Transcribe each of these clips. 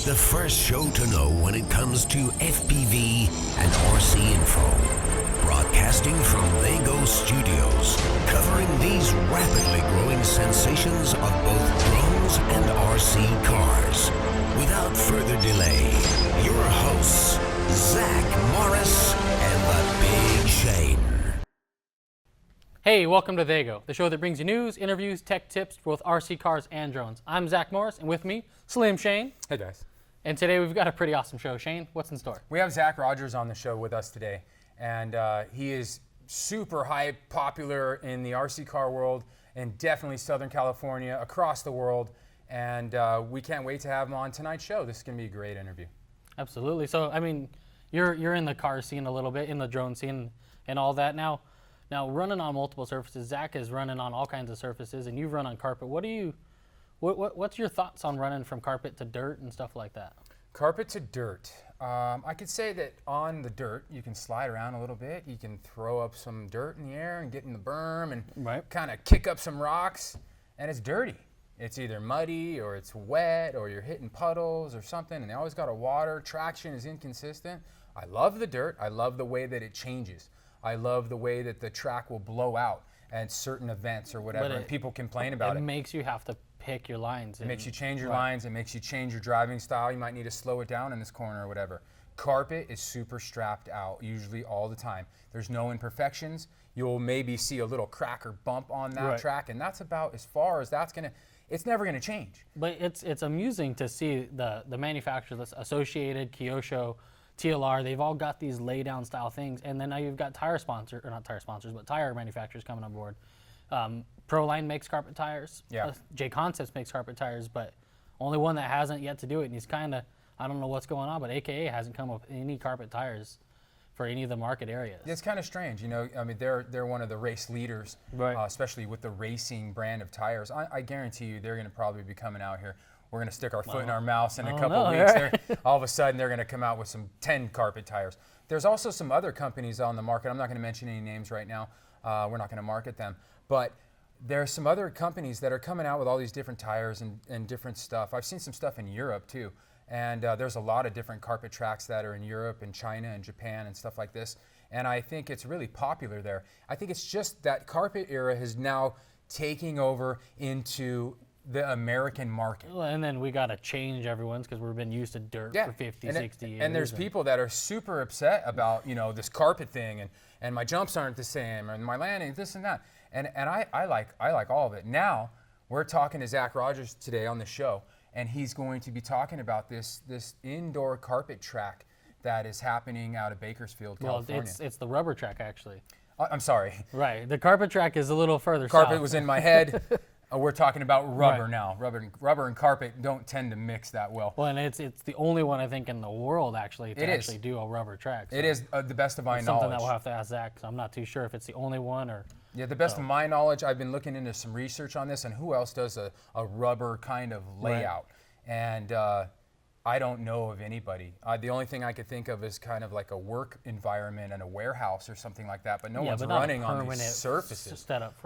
The first show to know when it comes to FPV and RC info. Broadcasting from TheyGo Studios, covering these rapidly growing sensations of both drones and RC cars. Without further delay, your hosts, Zach Morris and the Big Shane. Hey, welcome to TheyGo, the show that brings you news, interviews, tech tips for both RC cars and drones. I'm Zach Morris, and with me, Slim Shane. Hey guys. And today we've got a pretty awesome show. Shane, what's in store? We have Zach Rogers on the show with us today, and he is super hype, popular in the RC car world, and definitely Southern California, across the world, and we can't wait to have him on tonight's show. This is going to be a great interview. Absolutely. So, I mean, you're in the car scene a little bit, in the drone scene and all that. Now running on multiple surfaces, Zach is running on all kinds of surfaces, and you've run on carpet. What's your thoughts on running from carpet to dirt and stuff like that? Carpet to dirt. I could say that on the dirt, you can slide around a little bit. You can throw up some dirt in the air and get in the berm and kind of kick up some rocks, and it's dirty. It's either muddy or it's wet or you're hitting puddles or something, and they always got a water. Traction is inconsistent. I love the dirt. I love the way that it changes. I love the way that the track will blow out at certain events or whatever, and people complain about it. It makes you have to pick your lines. It makes you change your lines. It makes you change your driving style. You might need to slow it down in this corner or whatever. Carpet is super strapped out, usually all the time. There's no imperfections. You'll maybe see a little crack or bump on that track, and that's about as far as that's going to, it's never going to change. But it's amusing to see the manufacturers, Associated, Kyosho, TLR, they've all got these laydown style things, and then now you've got tire manufacturers coming on board. Proline makes carpet tires. Yeah. J Concepts makes carpet tires, but only one that hasn't yet to do it, and he's kind of, I don't know what's going on, but AKA hasn't come up with any carpet tires for any of the market areas. It's kind of strange, you know. I mean, they're one of the race leaders, especially with the racing brand of tires. I guarantee you, they're going to probably be coming out here. We're going to stick our foot in our mouths in a couple of weeks. All of a sudden, they're going to come out with some 10 carpet tires. There's also some other companies on the market. I'm not going to mention any names right now. We're not going to market them. But there are some other companies that are coming out with all these different tires and different stuff. I've seen some stuff in Europe, too. And there's a lot of different carpet tracks that are in Europe and China and Japan and stuff like this. And I think it's really popular there. I think it's just that carpet era is now taking over into the American market. Well, and then we got to change everyone's because we've been used to dirt for 50, 60 years. And there's people that are super upset about, you know, this carpet thing and my jumps aren't the same and my landing, this and that. And I like all of it. Now, we're talking to Zach Rogers today on the show, and he's going to be talking about this indoor carpet track that is happening out of Bakersfield, California. Well, it's the rubber track, actually. I'm sorry. Right. The carpet track is a little further Carpet south. was in my head. We're talking about rubber now. Rubber and carpet don't tend to mix that well. Well, and it's the only one, I think, in the world, actually, to actually do a rubber track. So it is the best of my knowledge. Something that we'll have to ask Zach, because I'm not too sure if it's the only one or... Yeah, the best of my knowledge, I've been looking into some research on this and who else does a rubber kind of layout. And I don't know of anybody. The only thing I could think of is kind of like a work environment and a warehouse or something like that, but no one's running on these surfaces.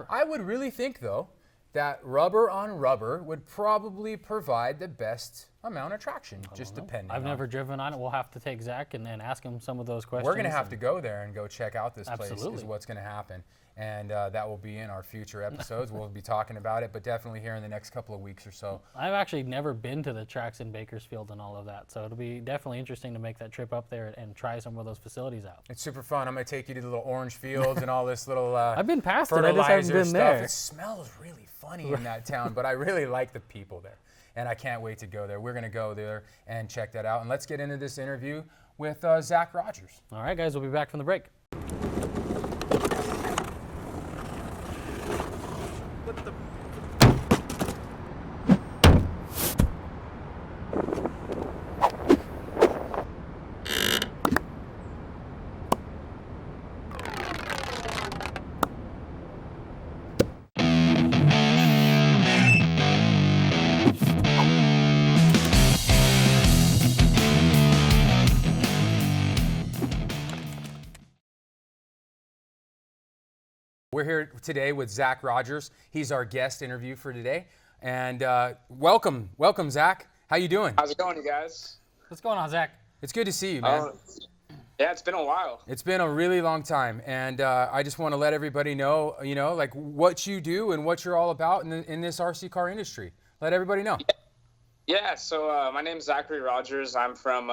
I would really think, though, that rubber on rubber would probably provide the best amount of traction, just depending. I've never driven on it. We'll have to take Zach and then ask him some of those questions. We're going to have to go there and go check out this place is what's going to happen. And that will be in our future episodes. We'll be talking about it, but definitely here in the next couple of weeks or so. I've actually never been to the tracks in Bakersfield and all of that, so it'll be definitely interesting to make that trip up there and try some of those facilities out. It's super fun. I'm going to take you to the little orange fields and all this little I've been past it. I just haven't been there. It smells really funny in that town, but I really like the people there, and I can't wait to go there. We're going to go there and check that out, and let's get into this interview with Zach Rogers. All right, guys, we'll be back from the break. We're here today with Zach Rogers. He's our guest interview for today. And welcome, Zach. How you doing? How's it going, you guys? What's going on, Zach? It's good to see you, man. Yeah, it's been a while. It's been a really long time, and I just want to let everybody know, like what you do and what you're all about in this RC car industry. Let everybody know. Yeah, so my name's Zachary Rogers. I'm from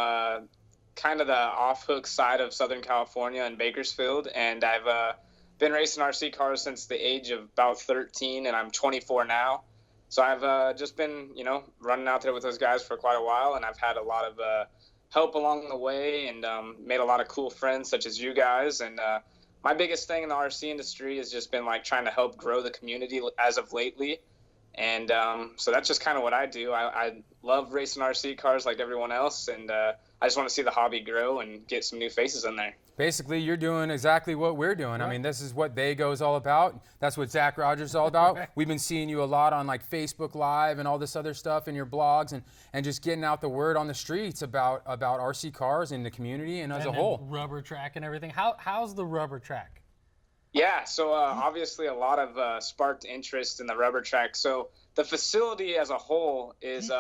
kind of the off-hook side of Southern California in Bakersfield, and I've been racing RC cars since the age of about 13, and I'm 24 now. So I've just been, running out there with those guys for quite a while, and I've had a lot of help along the way and made a lot of cool friends such as you guys. And my biggest thing in the RC industry has just been like trying to help grow the community as of lately. And so that's just kind of what I do. I love racing RC cars like everyone else, and I just want to see the hobby grow and get some new faces in there. Basically, you're doing exactly what we're doing. I mean, this is what TheyGo is all about. That's what Zach Rogers is all about. We've been seeing you a lot on like Facebook Live and all this other stuff in your blogs, and just getting out the word on the streets about RC cars in the community and as a whole. Rubber track and everything. How's the rubber track? Yeah, so obviously a lot of sparked interest in the rubber track. So the facility as a whole is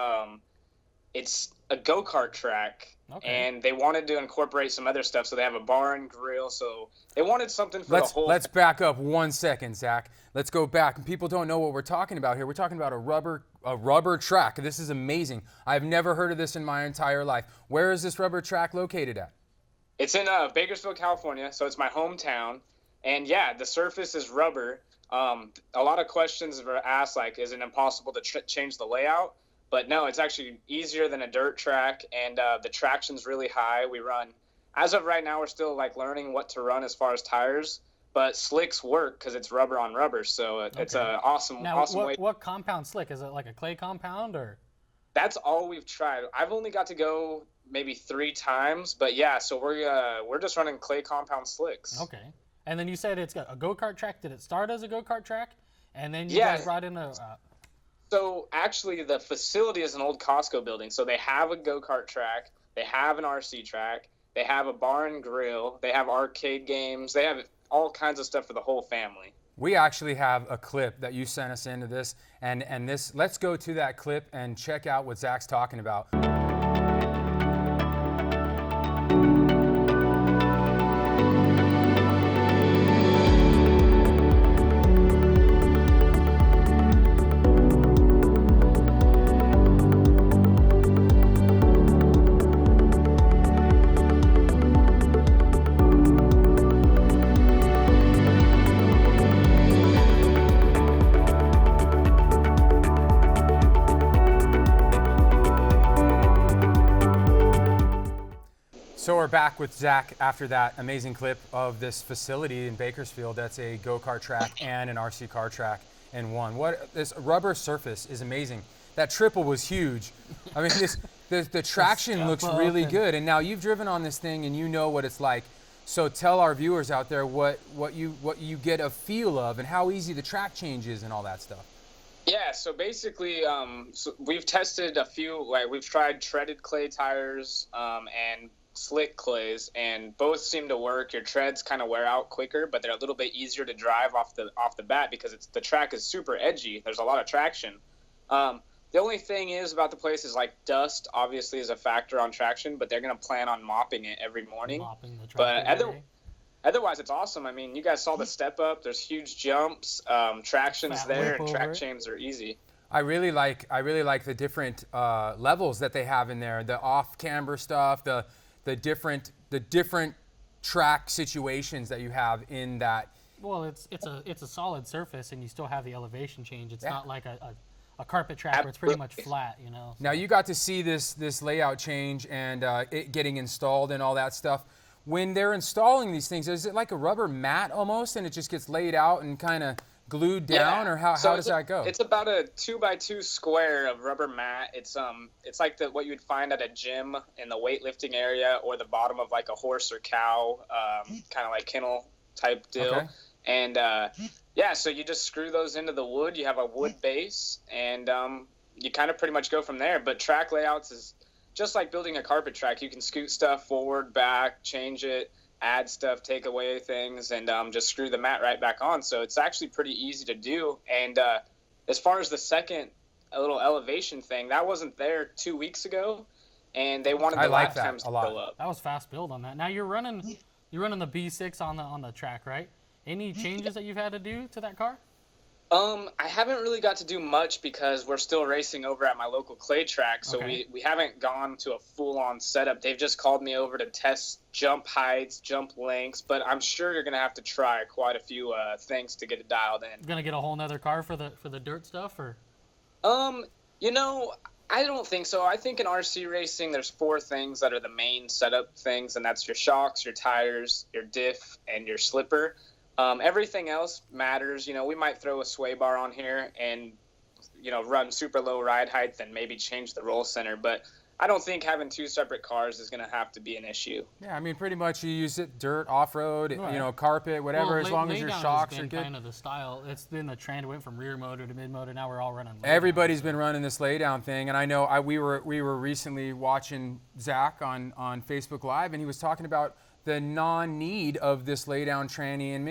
it's a go-kart track. Okay. And they wanted to incorporate some other stuff, so they have a bar and grill. So they wanted something for the whole. Let's back up 1 second, Zach. Let's go back. People don't know what we're talking about here. We're talking about a rubber track. This is amazing. I've never heard of this in my entire life. Where is this rubber track located at? It's in Bakersfield, California. So it's my hometown. And yeah, the surface is rubber. A lot of questions were asked, like, is it impossible to change the layout? But no, it's actually easier than a dirt track, and the traction's really high. We run, as of right now, we're still like learning what to run as far as tires, but slicks work because it's rubber on rubber, so it's an awesome way. What compound slick? Is it like a clay compound or? That's all we've tried. I've only got to go maybe 3 times, but yeah, so we're just running clay compound slicks. Okay, and then you said it's got a go-kart track. Did it start as a go-kart track, and then you guys brought in a? So actually, the facility is an old Costco building. So they have a go-kart track, they have an RC track, they have a bar and grill, they have arcade games, they have all kinds of stuff for the whole family. We actually have a clip that you sent us into this, and let's go to that clip and check out what Zach's talking about. So we're back with Zach after that amazing clip of this facility in Bakersfield. That's a go-kart track and an RC car track in one. This rubber surface is amazing. That triple was huge. I mean, the traction looks really good. And now you've driven on this thing and you know what it's like. So tell our viewers out there what you get a feel of and how easy the track change is and all that stuff. Yeah, so basically, so we've tested a few. Like we've tried treaded clay tires and slick clays, and both seem to work. Your treads kind of wear out quicker, but they're a little bit easier to drive off the bat because the track is super edgy. There's a lot of traction. The only thing is about the place is like dust obviously is a factor on traction, but they're going to plan on mopping it every morning. Mopping the track but otherwise it's awesome. I mean, you guys saw the step up. There's huge jumps. Traction's there, and track chains are easy. I really like the different levels that they have in there. The off camber stuff, the different track situations that you have in that. Well, it's a solid surface, and you still have the elevation change. It's not like a carpet track where it's pretty much flat, you know. Now you got to see this layout change and it getting installed and all that stuff. When they're installing these things, is it like a rubber mat almost, and it just gets laid out and kind of glued down, or how does that go? It's about a 2x2 square of rubber mat. It's like what you would find at a gym in the weightlifting area or the bottom of like a horse or cow, kind of like kennel type deal. Okay. And so you just screw those into the wood. You have a wood base, and you kind of pretty much go from there. But track layouts is just like building a carpet track. You can scoot stuff forward, back, change it, add stuff, take away things, and just screw the mat right back on. So it's actually pretty easy to do. And as far as the second a little elevation thing. That wasn't there 2 weeks ago, and they wanted the lap times to go up. That was fast build on that. Now you're running the B6 on the track, right? Any changes that you've had to do to that car? I haven't really got to do much because we're still racing over at my local clay track, so we haven't gone to a full-on setup. They've just called me over to test jump heights, jump lengths, but I'm sure you're gonna have to try quite a few things to get it dialed in. Gonna get a whole nother car for the dirt stuff, or? You know, I don't think so. I think in RC racing, there's 4 things that are the main setup things, and that's your shocks, your tires, your diff, and your slipper. Everything else matters. You know, we might throw a sway bar on here and, you know, run super low ride height and maybe change the roll center. But I don't think having 2 separate cars is going to have to be an issue. Yeah, I mean, pretty much you use it dirt, off-road, you know, carpet, whatever, as long as your shocks are good. Kind of the style. It's been the trend. It went from rear motor to mid motor. Now we're all running laydown. Everybody's been running this laydown thing, and I know we were recently watching Zach on Facebook Live, and he was talking about the non-need of this laydown tranny in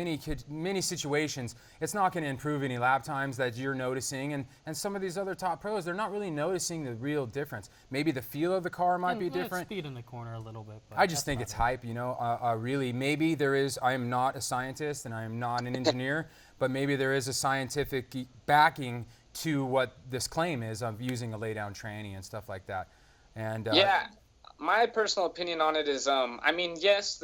many situations. It's not going to improve any lap times that you're noticing, and some of these other top pros, they're not really noticing the real difference. Maybe the feel of the car might be different. Speed in the corner a little bit. But I just think it's hype, you know. Really, maybe there is. I am not a scientist and I am not an engineer, but maybe there is a scientific backing to what this claim is of using a laydown tranny and stuff like that. And yeah. My personal opinion on it is, I mean, yes,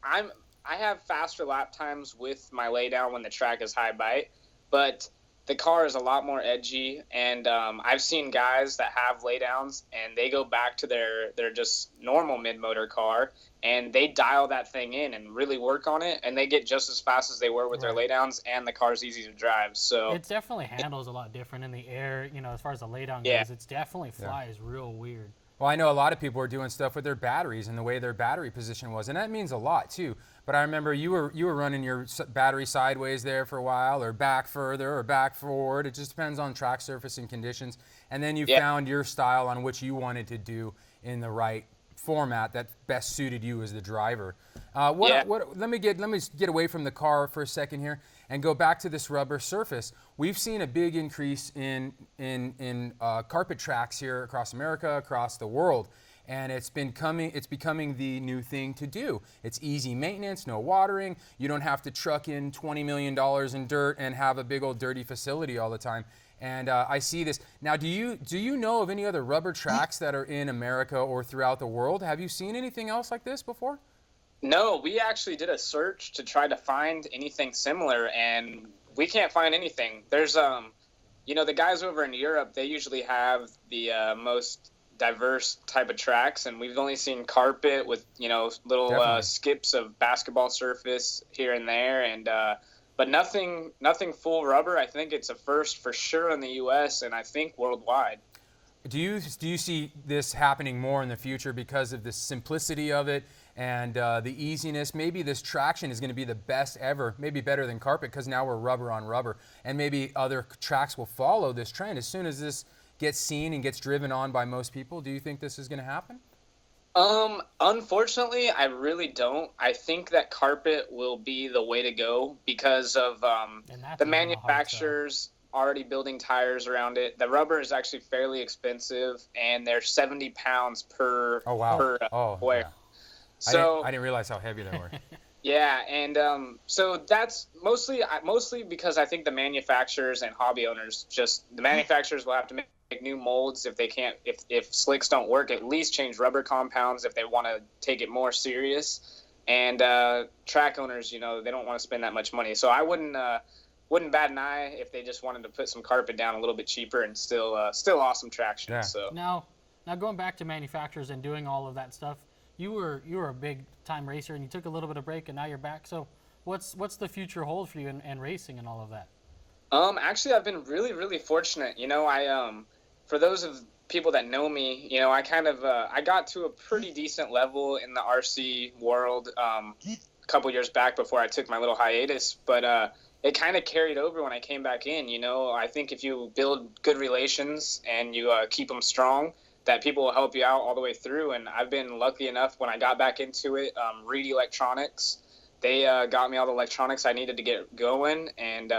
I have faster lap times with my laydown when the track is high bite, but the car is a lot more edgy, and I've seen guys that have laydowns and they go back to their just normal mid-motor car and they dial that thing in and really work on it, and they get just as fast as they were with their laydowns, and the car's easy to drive. So it definitely handles a lot different in the air, you know, as far as the laydown goes. It's definitely flies real weird. Well, I know a lot of people are doing stuff with their batteries and the way their battery position was, and that means a lot too. But I remember you were running your battery sideways there for a while, or back further, or back forward. It just depends on track surface and conditions. And then you found your style on which you wanted to do in the right format that best suited you as the driver. Let me get away from the car for a second here and go back to this rubber surface. We've seen a big increase in carpet tracks here across America, across the world, and it's becoming the new thing to do. It's easy maintenance, no watering. You don't have to truck in $20 million in dirt and have a big old dirty facility all the time. And I see this now. Do you know of any other rubber tracks that are in America or throughout the world? Have you seen anything else like this before? No, we actually did a search to try to find anything similar, and we can't find anything. There's, you know, the guys over in Europe, they usually have the most diverse type of tracks, and we've only seen carpet with, you know, little skips of basketball surface here and there, and but nothing full rubber. I think it's a first for sure in the U.S. and I think worldwide. Do you see this happening more in the future because of the simplicity of it and the easiness? Maybe this traction is going to be the best ever, maybe better than carpet, because now we're rubber on rubber, and maybe other tracks will follow this trend as soon as this gets seen and gets driven on by most people. Do you think this is going to happen? Unfortunately, I really don't. I think that carpet will be the way to go because of the manufacturers already building tires around it. The rubber is actually fairly expensive, and they're 70 pounds per wear. Yeah. So I didn't realize how heavy they were. Yeah, and so that's mostly because I think the manufacturers and hobby owners the manufacturers will have to make new molds if they can't, if slicks don't work, at least change rubber compounds if they want to take it more serious. And track owners, you know, they don't want to spend that much money. So I wouldn't bat an eye if they just wanted to put some carpet down a little bit cheaper and still awesome traction. Yeah. So now going back to manufacturers and doing all of that stuff, you were a big time racer and you took a little bit of break and now you're back. So what's the future hold for you in racing and all of that? Actually, I've been really, really fortunate. You know, for those of people that know me, you know, I kind of I got to a pretty decent level in the RC world a couple years back before I took my little hiatus, but it kind of carried over when I came back in. You know, I think if you build good relations and you keep them strong, that people will help you out all the way through. And I've been lucky enough when I got back into it. Reedy Electronics, they got me all the electronics I needed to get going, and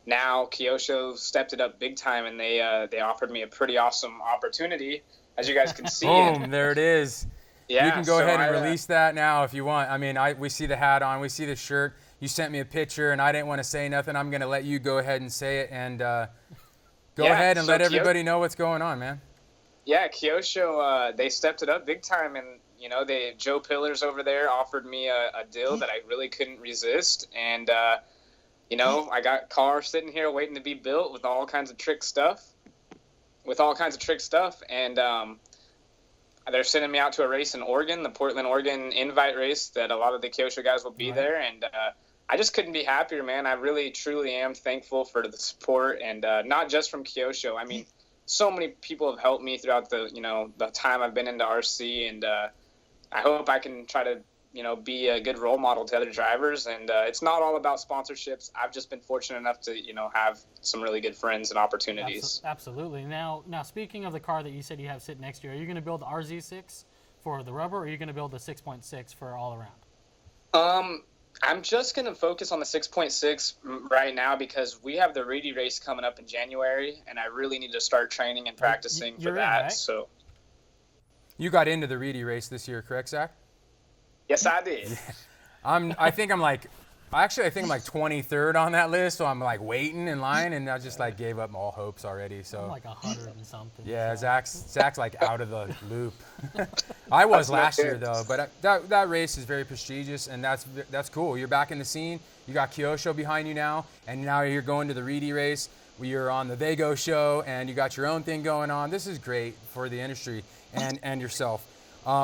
now Kyosho stepped it up big time, and they offered me a pretty awesome opportunity, as you guys can see. Boom, there it is. Yeah, you can go so ahead and release that now if you want. I mean, we see the hat on, we see the shirt. You sent me a picture, and I didn't want to say nothing. I'm going to let you go ahead and say it, and go ahead and let everybody know what's going on, man. Yeah, Kyosho, they stepped it up big time, and Joe Pillars over there offered me a deal that I really couldn't resist, and I got cars sitting here waiting to be built with all kinds of trick stuff, and they're sending me out to a race in Oregon, the Portland, Oregon invite race that a lot of the Kyosho guys will be there, and I just couldn't be happier, man. I really, truly am thankful for the support, and not just from Kyosho. I mean, so many people have helped me throughout the time I've been into RC, and I hope I can try to be a good role model to other drivers. And it's not all about sponsorships. I've just been fortunate enough to have some really good friends and opportunities. Absolutely. Now speaking of the car that you said you have sitting next to you, are you going to build the RZ6 for the rubber, or are you going to build the 6.6 for all around? I'm just going to focus on the 6.6 right now because we have the Reedy Race coming up in January, and I really need to start training and practicing for that. Right? So, you got into the Reedy Race this year, correct, Zach? Yes, I did. Yeah. I think I'm like 23rd on that list, so I'm like waiting in line, and I just like gave up all hopes already. So I'm like 100 and something. Yeah, so. Zach's like out of the loop. I was last year though, but that race is very prestigious, and that's cool. You're back in the scene. You got Kyosho behind you now, and now you're going to the Reedy Race. You're on the TheyGo show, and you got your own thing going on. This is great for the industry and yourself.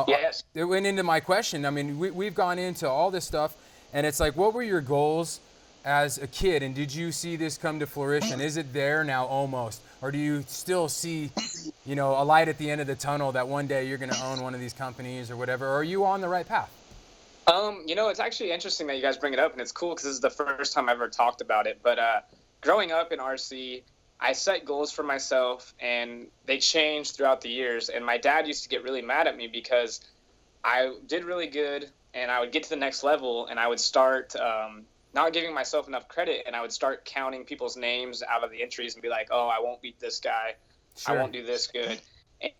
Yes. It went into my question. I mean, we've gone into all this stuff, and it's like, what were your goals as a kid, and did you see this come to fruition? Is it there now almost, or do you still see, a light at the end of the tunnel that one day you're going to own one of these companies or whatever? Or are you on the right path? It's actually interesting that you guys bring it up, and it's cool because this is the first time I've ever talked about it. But growing up in RC, I set goals for myself, and they changed throughout the years. And my dad used to get really mad at me because I did really good, and I would get to the next level, and I would start not giving myself enough credit, and I would start counting people's names out of the entries and be like, oh, I won't beat this guy. Sure. I won't do this good.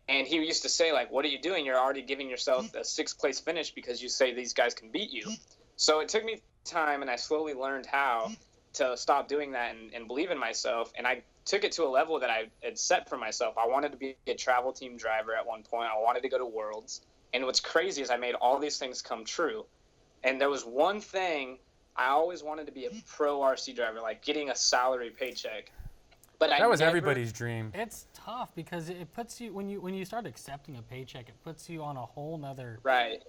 And he used to say, like, what are you doing? You're already giving yourself a 6th place finish because you say these guys can beat you. So it took me time, and I slowly learned how to stop doing that and believe in myself. And I took it to a level that I had set for myself. I wanted to be a travel team driver at one point. I wanted to go to Worlds. And what's crazy is I made all these things come true. And there was one thing, I always wanted to be a pro RC driver, like getting a salary paycheck. But that was everybody's dream. It's tough because it puts you, when you start accepting a paycheck, it puts you on a whole nother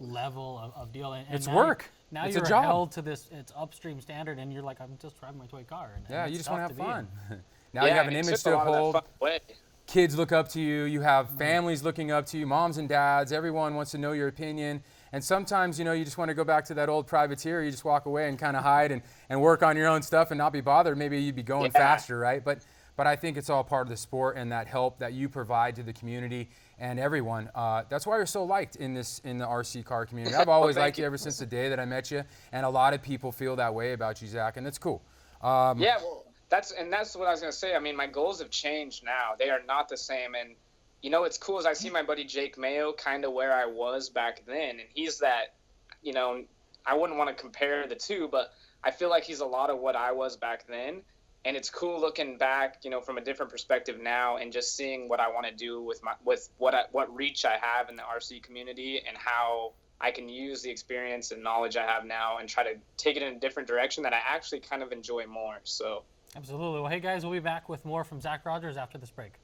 level of deal. And it's now work. Now it's you're a job. held to this upstream standard, and you're like, I'm just driving my toy car. And you just want to have fun. Now you have an image to uphold. Kids look up to you. You have families looking up to you, moms and dads. Everyone wants to know your opinion. And sometimes, you just want to go back to that old privateer. You just walk away and kind of hide and work on your own stuff and not be bothered. Maybe you'd be going faster, right? But I think it's all part of the sport and that help that you provide to the community and everyone. That's why you're so liked in the RC car community. I've always liked you ever since the day that I met you, and a lot of people feel that way about you, Zach, and it's cool. That's what I was gonna say. I mean, my goals have changed now. They are not the same, and it's cool as I see my buddy Jake Mayo kind of where I was back then, and he's that. I wouldn't want to compare the two, but I feel like he's a lot of what I was back then. And it's cool looking back, from a different perspective now, and just seeing what I want to do with what reach I have in the RC community, and how I can use the experience and knowledge I have now and try to take it in a different direction that I actually kind of enjoy more. So absolutely. Well, hey guys, we'll be back with more from Zach Rogers after this break.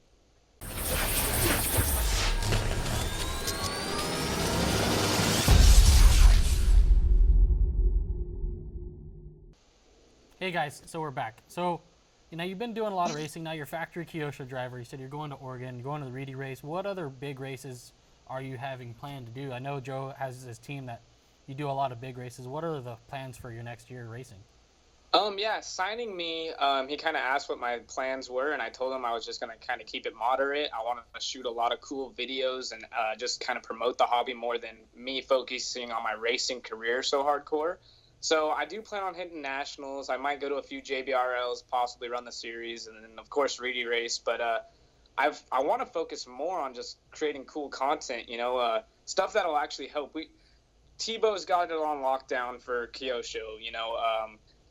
Hey guys, so we're back. So, you've been doing a lot of racing. Now you're factory Kyosho driver. You said you're going to Oregon, you're going to the Reedy Race. What other big races are you having planned to do? I know Joe has his team that you do a lot of big races. What are the plans for your next year racing? Signing me, he kind of asked what my plans were, and I told him I was just going to kind of keep it moderate. I wanted to shoot a lot of cool videos and just kind of promote the hobby more than me focusing on my racing career so hardcore. So I do plan on hitting nationals. I might go to a few JBRLs, possibly run the series, and then of course Reedy Race. But I want to focus more on just creating cool content. Stuff that'll actually help. Tebow's got it on lockdown for Kyosho.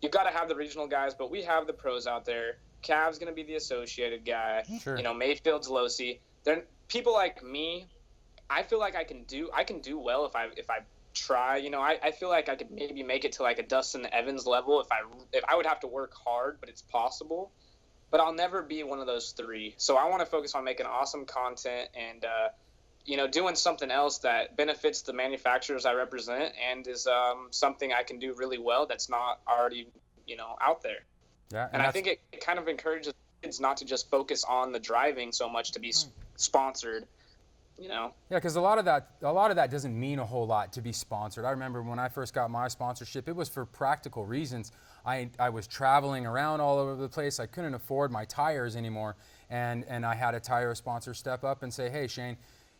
You've got to have the regional guys, but we have the pros out there. Cav's gonna be the associated guy. Sure. Mayfield's Losi. They're people like me. I feel like I can do well if I try. I feel like I could maybe make it to like a Dustin Evans level if I would have to work hard, but it's possible. But I'll never be one of those three. So I want to focus on making awesome content and doing something else that benefits the manufacturers I represent and is something I can do really well that's not already out there. Yeah, and I think it kind of encourages kids not to just focus on the driving so much to be sponsored. Yeah, because a lot of that doesn't mean a whole lot to be sponsored. I remember when I first got my sponsorship, it was for practical reasons. I was traveling around all over the place. I couldn't afford my tires anymore, and I had a tire sponsor step up and say, "Hey, Shane,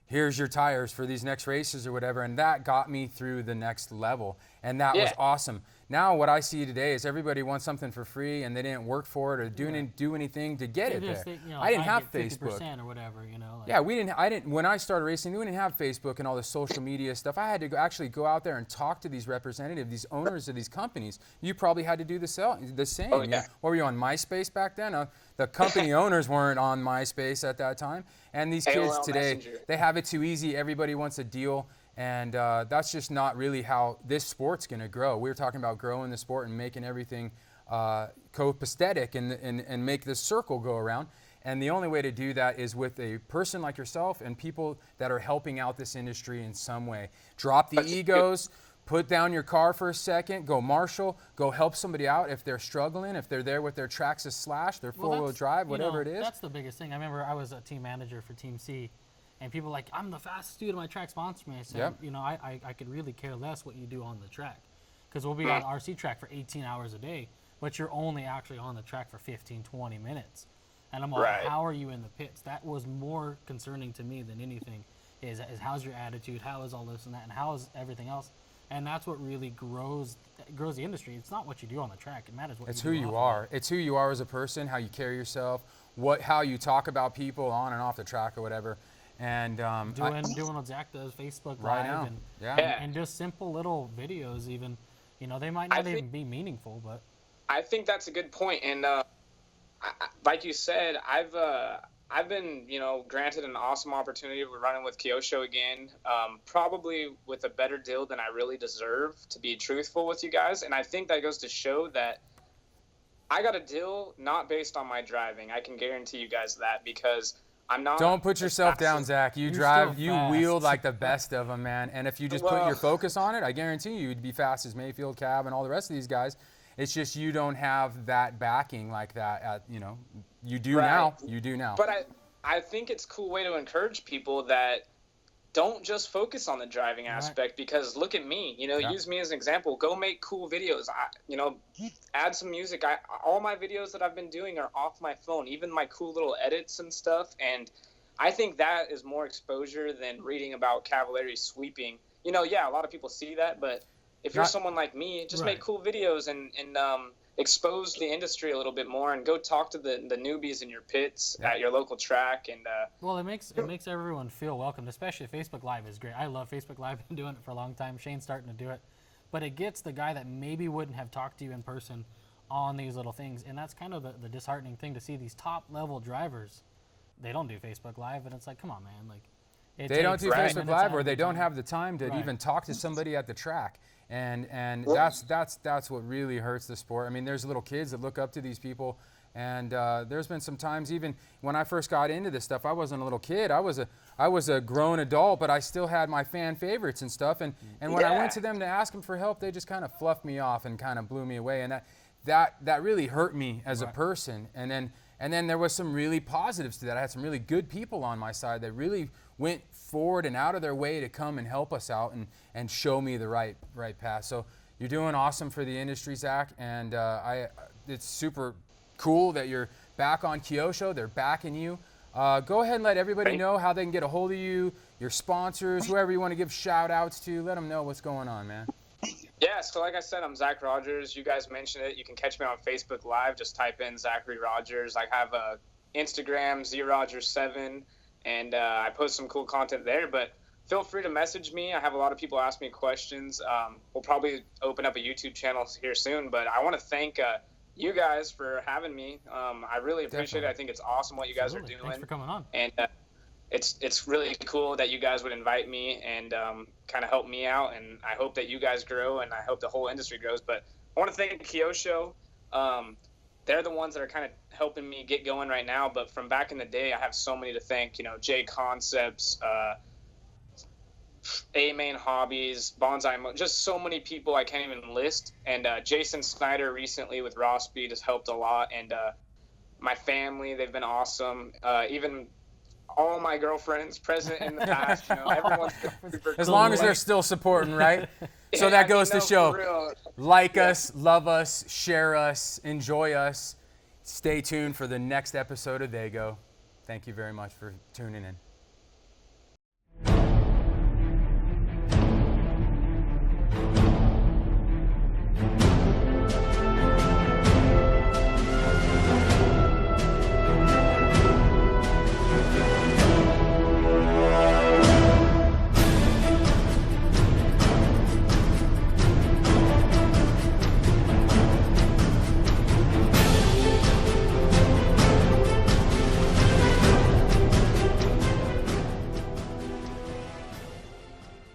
here's your tires for these next races or whatever," and that got me through the next level, and that was awesome. Now what I see today is everybody wants something for free, and they didn't work for it or do anything to get it there. I didn't have Facebook or whatever, Yeah, I didn't. When I started racing, we didn't have Facebook and all this social media stuff. I had to actually go out there and talk to these representatives, these owners of these companies. You probably had to do the same. Oh, yeah. What were you on MySpace back then? The company owners weren't on MySpace at that time, and these kids today, Messenger. they have it too easy. Everybody wants a deal. And that's just not really how this sport's going to grow. We're talking about growing the sport and making everything copacetic and make this circle go around. And the only way to do that is with a person like yourself and people that are helping out this industry in some way. Drop the egos, put down your car for a second, go marshal, go help somebody out if they're struggling, if they're there with their tracks slashed, their four-wheel drive, whatever it is. That's the biggest thing. I remember I was a team manager for Team C. And people are like, I'm the fastest dude on my track, sponsor me. I said, I could really care less what you do on the track. Because we'll be on RC track for 18 hours a day, but you're only actually on the track for 15, 20 minutes. And I'm like, how are you in the pits? That was more concerning to me than anything is how's your attitude, how is all this and that, and how is everything else? And that's what really grows the industry. It's not what you do on the track. It matters what you do. It's who you are. It's who you are as a person, how you carry yourself, how you talk about people on and off the track or whatever. And doing what Zach does, Facebook Live, and just simple little videos. Even, they might not even be meaningful, but I think that's a good point. And like you said, I've been granted an awesome opportunity. We're running with Kyosho again, probably with a better deal than I really deserve, to be truthful with you guys. And I think that goes to show that I got a deal not based on my driving. I can guarantee you guys that, because I'm not. Don't put yourself down, Zach. You wield like the best of them, man. And if you just put your focus on it, I guarantee you'd be fast as Mayfield, Cav, and all the rest of these guys. It's just you don't have that backing like that. You do now. You do now. But I think it's a cool way to encourage people that don't just focus on the driving aspect, because look at me. Use me as an example. Go make cool videos. Add some music. All my videos that I've been doing are off my phone, even my cool little edits and stuff. And I think that is more exposure than reading about Cavalieri sweeping. A lot of people see that, but if you're someone like me, just make cool videos and expose the industry a little bit more, and go talk to the newbies in your pits at your local track. And well, it makes everyone feel welcome, especially Facebook Live is great. I love Facebook Live. Been doing it for a long time. Shane's starting to do it, but it gets the guy that maybe wouldn't have talked to you in person on these little things, and that's kind of the disheartening thing to see. These top level drivers, they don't do Facebook Live, and it's like, come on, man, like they don't do Facebook Live, or they don't have the time to even talk to somebody at the track. And that's what really hurts the sport. I mean, there's little kids that look up to these people, and there's been some times, even when I first got into this stuff, I wasn't a little kid. I was a grown adult, but I still had my fan favorites and stuff. And when I went to them to ask them for help, they just kind of fluffed me off and kind of blew me away. And that really hurt me as a person. And then there was some really positives to that. I had some really good people on my side that really went forward and out of their way to come and help us out and show me the right path. So you're doing awesome for the industry, Zach, and it's super cool that you're back on Kyosho. They're backing you. Go ahead and let everybody know how they can get a hold of you, your sponsors, whoever you want to give shout outs to. Let them know what's going on, man. Yeah, so like I said, I'm Zach Rogers. You guys mentioned it. You can catch me on Facebook Live. Just type in Zachary Rogers. I have a Instagram, ZRogers7, and I post some cool content there. But feel free to message me. I have a lot of people ask me questions. We'll probably open up a YouTube channel here soon. But I want to thank you guys for having me. I really appreciate it. I think it's awesome what you guys are doing. Thanks for coming on. And it's really cool that you guys would invite me and kind of help me out, and I hope that you guys grow, and I hope the whole industry grows. But I want to thank Kyosho. They're the ones that are kind of helping me get going right now, but from back in the day, I have so many to thank. J Concepts, A-Main Hobbies, Bonsai, just so many people I can't even list. And Jason Snyder recently with Raw Speed has helped a lot, and my family, they've been awesome. Even all my girlfriends present in the past, everyone's been super As cool. long as they're still supporting, right? So that goes to show. Like us, love us, share us, enjoy us. Stay tuned for the next episode of TheyGo. Thank you very much for tuning in.